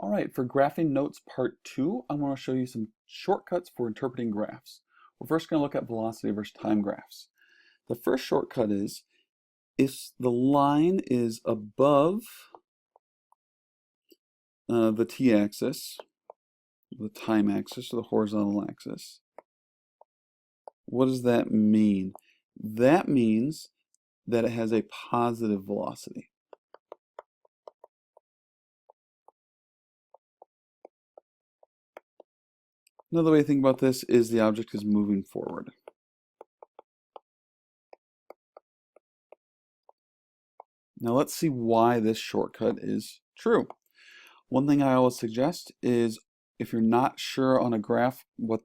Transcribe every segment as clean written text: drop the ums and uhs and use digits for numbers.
All right, for graphing notes part 2, I want to show you some shortcuts for interpreting graphs. We're first going to look at velocity versus time graphs. The first shortcut is if the line is above the t-axis, the time axis, or the horizontal axis, what does that mean? That means that it has a positive velocity. Another way to think about this is the object is moving forward. Now let's see why this shortcut is true. One thing I always suggest is if you're not sure on a graph what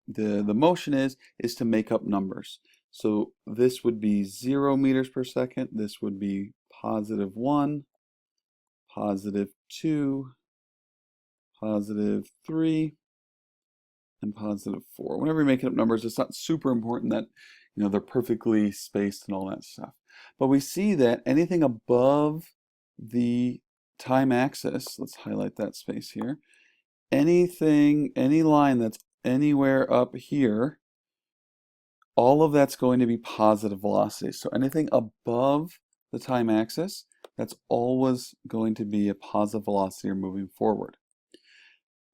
the motion is to make up numbers. So this would be 0 meters per second, this would be +1, +2, +3, and +4. Whenever you're making up numbers, it's not super important that they're perfectly spaced and all that stuff. But we see that anything above the time axis, let's highlight that space here, any line that's anywhere up here, all of that's going to be positive velocity. So anything above the time axis, that's always going to be a positive velocity or moving forward.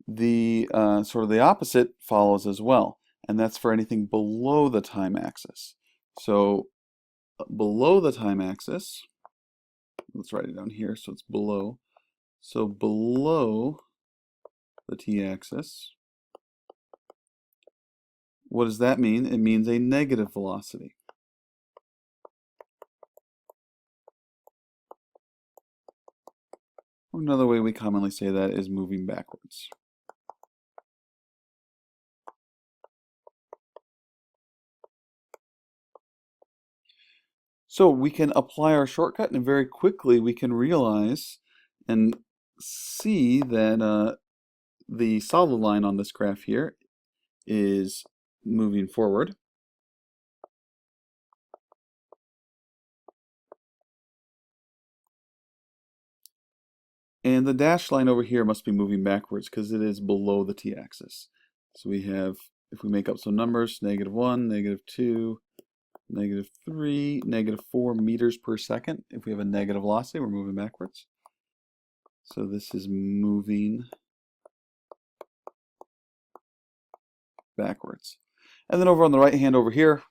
The sort of the opposite follows as well, and that's for anything below the time axis. So below the time axis, let's write it down here so it's below. So below the t-axis, what does that mean? It means a negative velocity. Another way we commonly say that is moving backwards. So we can apply our shortcut, and very quickly we can realize and see that the solid line on this graph here is moving forward. And the dashed line over here must be moving backwards because it is below the t-axis. So we have, if we make up some numbers, -1, -2, -3, -4 meters per second. If we have a negative velocity, we're moving backwards. So this is moving backwards. And then over on the right hand over here,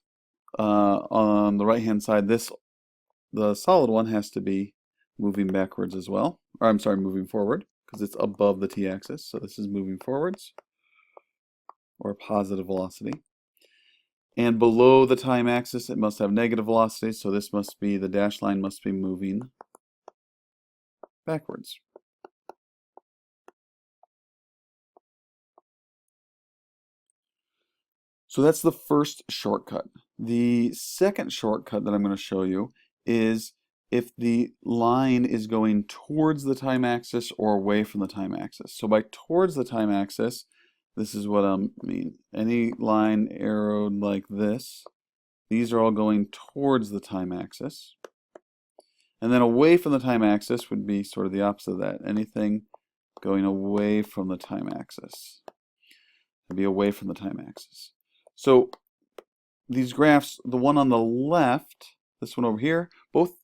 on the right hand side, the solid one has to be moving backwards as well. Or I'm sorry, moving forward, because it's above the t-axis. So this is moving forwards, or positive velocity. And below the time axis, it must have negative velocity, so this must be, the dashed line must be moving backwards. So that's the first shortcut. The second shortcut that I'm going to show you is if the line is going towards the time axis or away from the time axis. So by towards the time axis, this is what I mean. Any line arrowed like this, these are all going towards the time axis. And then away from the time axis would be sort of the opposite of that. Anything going away from the time axis would be away from the time axis. So these graphs, the one on the left, this one over here, both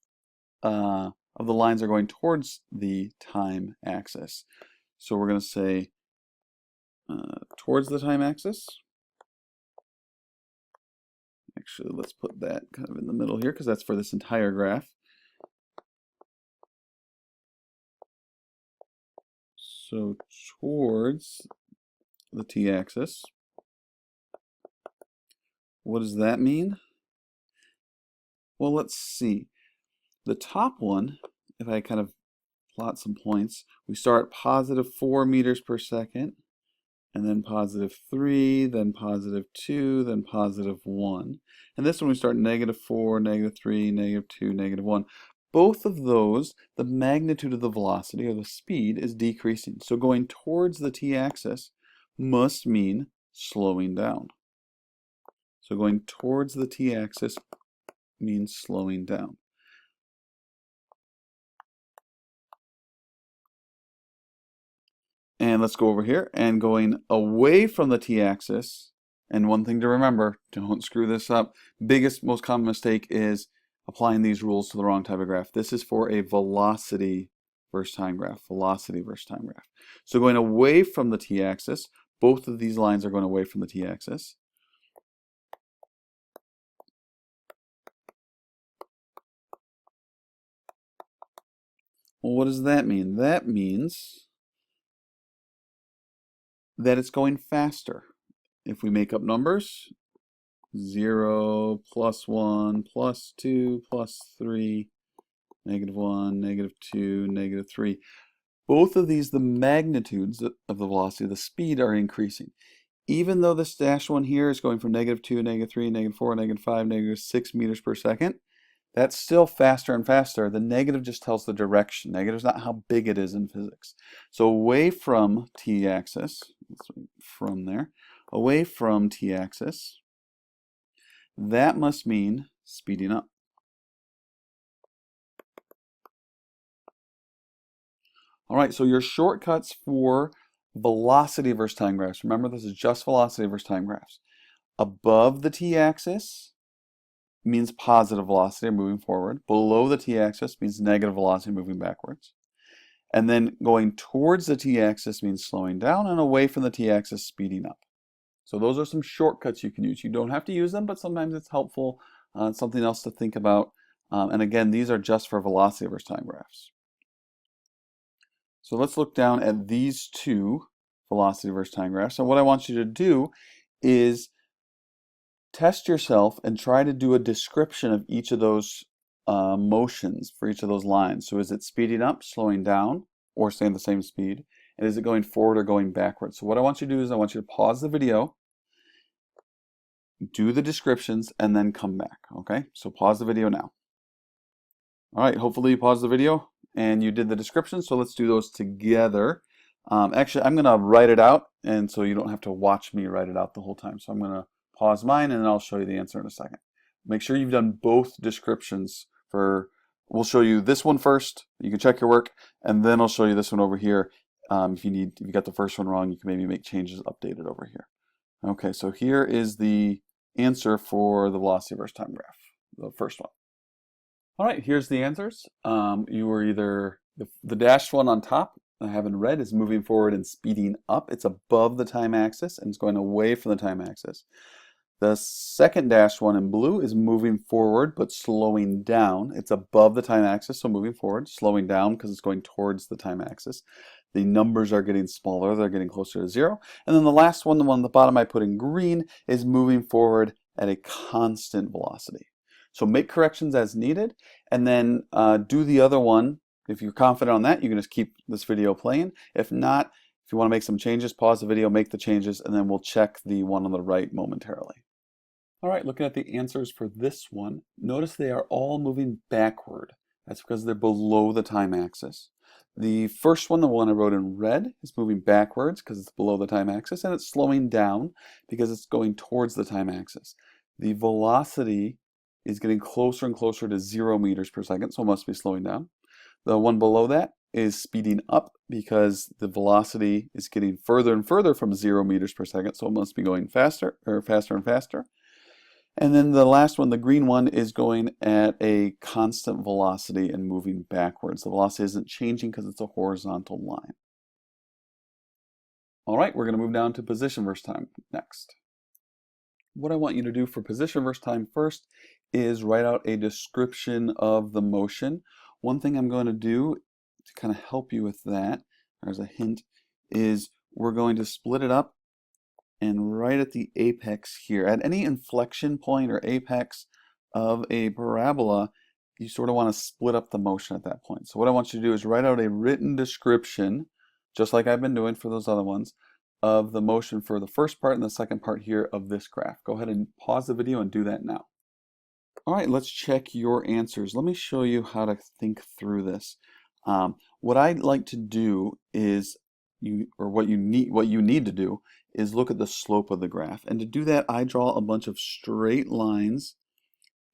of the lines are going towards the time axis. So we're going to say towards the time axis. Actually, let's put that kind of in the middle here because that's for this entire graph. So towards the t-axis. What does that mean? Well, let's see. The top one, if I kind of plot some points, we start +4 meters per second, and then +3, then +2, then +1. And this one we start -4, -3, -2, -1. Both of those, the magnitude of the velocity or the speed is decreasing. So going towards the t-axis must mean slowing down. So going towards the t-axis means slowing down. And let's go over here and going away from the t-axis. And one thing to remember, don't screw this up. Biggest, most common mistake is applying these rules to the wrong type of graph. This is for a velocity versus time graph, velocity versus time graph. So going away from the t-axis, both of these lines are going away from the t-axis. Well, what does that mean? That means that it's going faster. If we make up numbers, 0, +1, +2, +3, -1, -2, -3. Both of these, the magnitudes of the velocity, the speed, are increasing. Even though this dash one here is going from -2, -3, -4, -5, -6 meters per second, that's still faster and faster. The negative just tells the direction. Negative is not how big it is in physics. So away from t-axis, from there, away from t-axis, that must mean speeding up. All right, so your shortcuts for velocity versus time graphs. Remember, this is just velocity versus time graphs. Above the t-axis means positive velocity, moving forward. Below the t-axis means negative velocity, moving backwards. And then going towards the t-axis means slowing down, and away from the t-axis, speeding up. So those are some shortcuts you can use. You don't have to use them, but sometimes it's helpful. Something else to think about. And again, these are just for velocity versus time graphs. So let's look down at these two velocity versus time graphs. And what I want you to do is test yourself and try to do a description of each of those motions for each of those lines. So is it speeding up, slowing down, or staying the same speed? And is it going forward or going backwards? So what I want you to do is I want you to pause the video, do the descriptions, and then come back. Okay, so pause the video now. All right, hopefully you paused the video and you did the description, so let's do those together. Actually, I'm going to write it out, and so you don't have to watch me write it out the whole time. So I'm going to pause mine, and then I'll show you the answer in a second. Make sure you've done both descriptions we'll show you this one first. You can check your work, and then I'll show you this one over here. If you got the first one wrong, you can maybe make changes, update it over here. Okay, so here is the answer for the velocity versus time graph, the first one. All right, here's the answers. You were either the dashed one on top, I have in red, is moving forward and speeding up. It's above the time axis and it's going away from the time axis. The second dashed one in blue is moving forward but slowing down. It's above the time axis, so moving forward, slowing down because it's going towards the time axis. The numbers are getting smaller, they're getting closer to 0. And then the last one, the one at the bottom I put in green, is moving forward at a constant velocity. So make corrections as needed, and then do the other one. If you're confident on that, you can just keep this video playing. If not, if you want to make some changes, pause the video, make the changes, and then we'll check the one on the right momentarily. All right, looking at the answers for this one, notice they are all moving backward. That's because they're below the time axis. The first one, the one I wrote in red, is moving backwards because it's below the time axis, and it's slowing down because it's going towards the time axis. The velocity is getting closer and closer to 0 meters per second, so it must be slowing down. The one below that is speeding up because the velocity is getting further and further from 0 meters per second, so it must be going faster, or faster and faster. And then the last one, the green one, is going at a constant velocity and moving backwards. The velocity isn't changing because it's a horizontal line. All right, we're going to move down to position versus time next. What I want you to do for position versus time first is write out a description of the motion. One thing I'm going to do to kind of help you with that, as a hint, is we're going to split it up, and right at the apex here, at any inflection point or apex of a parabola, you sort of want to split up the motion at that point. So what I want you to do is write out a written description, just like I've been doing for those other ones, of the motion for the first part and the second part here of this graph. Go ahead and pause the video and do that now. All right, let's check your answers. Let me show you how to think through this. What I'd like to do is, what you need to do is look at the slope of the graph. And to do that, I draw a bunch of straight lines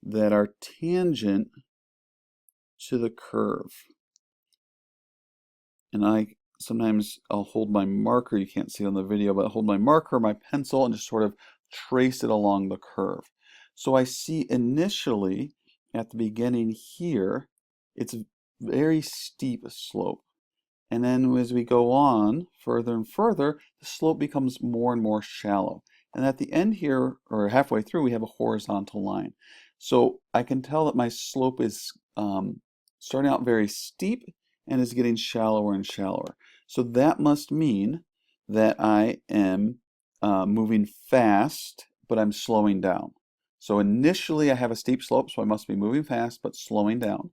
that are tangent to the curve. And I sometimes I'll hold my marker, you can't see it on the video, but I'll hold my marker, my pencil, and just sort of trace it along the curve. So I see initially at the beginning here, it's a very steep slope. And then as we go on further and further, the slope becomes more and more shallow. And at the end here, or halfway through, we have a horizontal line. So I can tell that my slope is starting out very steep and is getting shallower and shallower. So that must mean that I am moving fast, but I'm slowing down. So initially I have a steep slope, so I must be moving fast, but slowing down.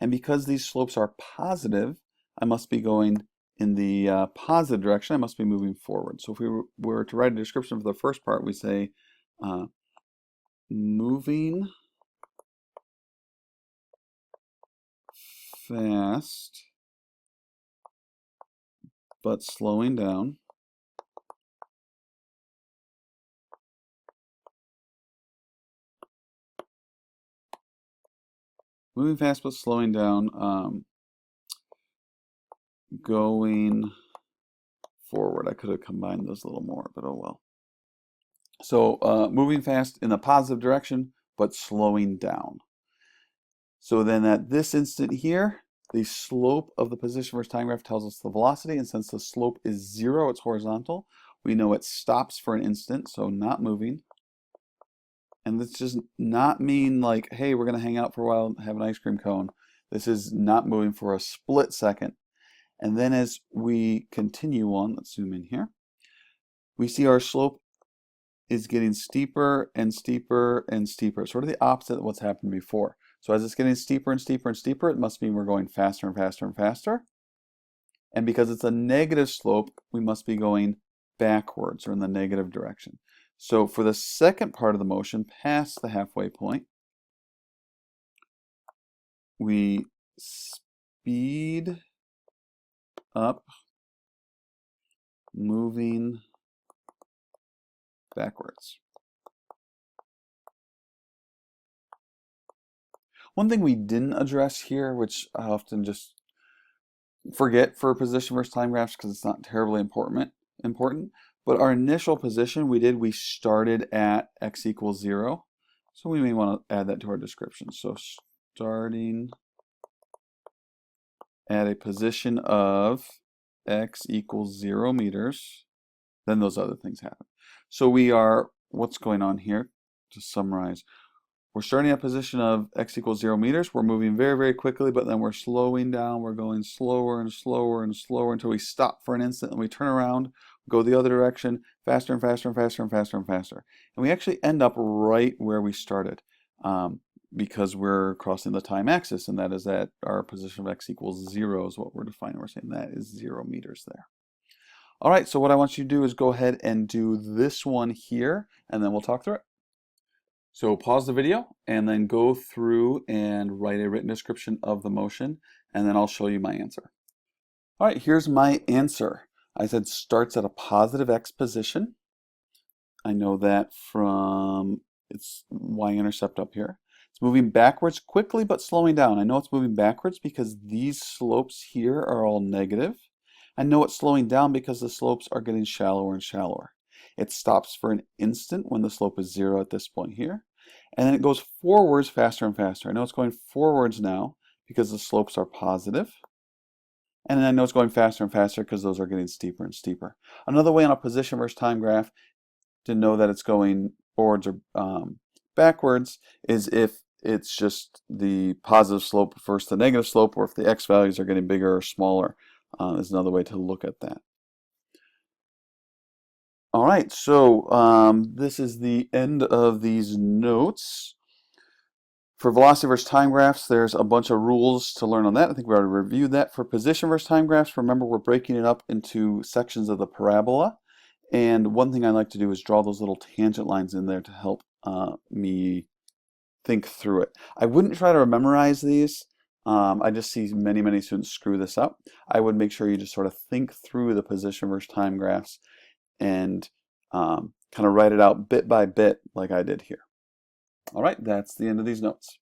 And because these slopes are positive, I must be going in the positive direction. I must be moving forward. So if we were to write a description for the first part, we say moving fast but slowing down. Moving fast but slowing down, going forward. I could have combined those a little more, but oh well. So moving fast in the positive direction, but slowing down. So then at this instant here, the slope of the position versus time graph tells us the velocity, and since the slope is 0, it's horizontal. We know it stops for an instant, so not moving. And this does not mean like, hey, we're going to hang out for a while and have an ice cream cone. This is not moving for a split second. And then as we continue on, let's zoom in here, we see our slope is getting steeper and steeper and steeper, sort of the opposite of what's happened before. So as it's getting steeper and steeper and steeper, it must mean we're going faster and faster and faster. And because it's a negative slope, we must be going backwards or in the negative direction. So for the second part of the motion, past the halfway point, we speed up, moving backwards. One thing we didn't address here, which I often just forget for position versus time graphs because it's not terribly important, but our initial position we started at x equals 0. So we may want to add that to our description. So starting at a position of x equals 0 meters, then those other things happen. So we are, what's going on here, to summarize, we're starting at a position of x equals 0 meters. We're moving very, very quickly, but then we're slowing down. We're going slower and slower and slower until we stop for an instant and we turn around, go the other direction, faster and faster and faster and faster and faster. And we actually end up right where we started because we're crossing the time axis, and that is at our position of x equals 0 is what we're defining. We're saying that is 0 meters there. All right, so what I want you to do is go ahead and do this one here, and then we'll talk through it. So pause the video and then go through and write a written description of the motion, and then I'll show you my answer. All right, here's my answer. I said starts at a positive x position. I know that from its y-intercept up here. It's moving backwards quickly but slowing down. I know it's moving backwards because these slopes here are all negative. I know it's slowing down because the slopes are getting shallower and shallower. It stops for an instant when the slope is 0 at this point here. And then it goes forwards faster and faster. I know it's going forwards now because the slopes are positive. And then I know it's going faster and faster because those are getting steeper and steeper. Another way on a position versus time graph to know that it's going forwards or backwards is if it's just the positive slope versus the negative slope, or if the x values are getting bigger or smaller. Is another way to look at that. All right, so this is the end of these notes. For velocity versus time graphs, there's a bunch of rules to learn on that. I think we already reviewed that. For position versus time graphs, remember we're breaking it up into sections of the parabola. And one thing I like to do is draw those little tangent lines in there to help me think through it. I wouldn't try to memorize these. I just see many, many students screw this up. I would make sure you just sort of think through the position versus time graphs and kind of write it out bit by bit like I did here. All right, that's the end of these notes.